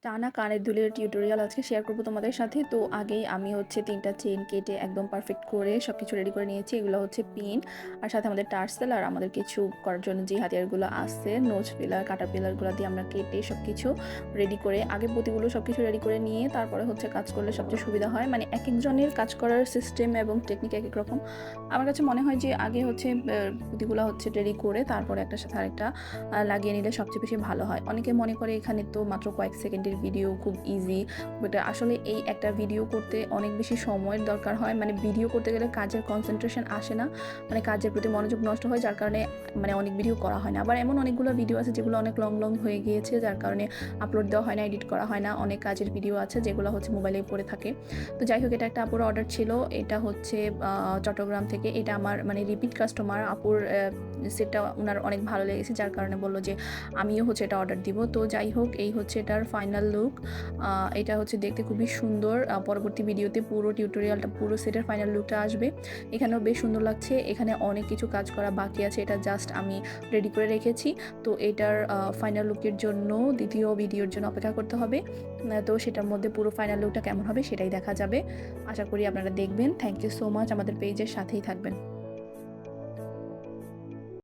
টানা কানের দুলের টিউটোরিয়াল আজকে শেয়ার করব তোমাদের সাথে। তো আগেই আমি হচ্ছে ৩টা চেইন কেটে একদম পারফেক্ট করে সবকিছু রেডি করে নিয়েছি। এগুলো হচ্ছে পিন, আর সাথে আমাদের টার্সেল, আর আমাদের কিছু করার জন্য যে হাতিয়ারগুলো আছে, নোজ পিলার, কাটা পিলারগুলো দিয়ে আমরা কেটে সবকিছু রেডি করে আগে পুঁতিগুলো সবকিছু রেডি করে নিয়ে তারপরে হচ্ছে কাজ করলে সবচেয়ে সুবিধা হয়। মানে এক একজনের কাজ করার সিস্টেম এবং টেকনিক এক এক রকম। আমার কাছে মনে হয় যে আগে হচ্ছে পুঁতিগুলো হচ্ছে রেডি করে তারপরে একটার সাথে আরেকটা লাগিয়ে নিলে সবচেয়ে বেশি ভালো হয়। অনেকে মনে করে এখানে তো মাত্র কয়েক সেকেন্ডের ভিডিও, খুব ইজি, বাট আসলে এই একটা ভিডিও করতে অনেক বেশি সময়ের দরকার হয়। মানে ভিডিও করতে গেলে কাজের কনসেন্ট্রেশন আসে না, মানে কাজের প্রতি মনোযোগ নষ্ট হয়, যার কারণে মানে অনেক ভিডিও করা হয় না। আবার এমন অনেকগুলো ভিডিও আছে যেগুলো অনেক লং লং হয়ে গিয়েছে, যার কারণে আপলোড দেওয়া হয় না, এডিট করা হয় না। অনেক কাজের ভিডিও আছে যেগুলো হচ্ছে মোবাইলে পড়ে থাকে। তো যাই হোক, এটা একটা আপুর অর্ডার ছিল। এটা হচ্ছে চট্টগ্রাম থেকে। এটা আমার মানে রিপিট কাস্টমার। আপুর সেটটা ওনার অনেক ভালো লেগেছে, যার কারণে বললো যে আমিও হচ্ছে এটা অর্ডার দিব। তো যাই হোক, এই হচ্ছে এটার ফাইনাল লুক। এটা হচ্ছে দেখতে খুবই সুন্দর। পরবর্তী ভিডিওতে পুরো টিউটোরিয়ালটা, পুরো সেটের ফাইনাল লুকটা আসবে। এখানেও বেশ সুন্দর লাগছে। এখানে অনেক কিছু কাজ করা বাকি আছে, এটা জাস্ট আমি রেডি করে রেখেছি। তো এটার ফাইনাল লুকের জন্য দ্বিতীয় ভিডিওর জন্য অপেক্ষা করতে হবে। তো সেটার মধ্যে পুরো ফাইনাল লুকটা কেমন হবে সেটাই দেখা যাবে। আশা করি আপনারা দেখবেন। থ্যাংক ইউ সো মাচ, আমাদের পেজের সাথেই থাকবেন।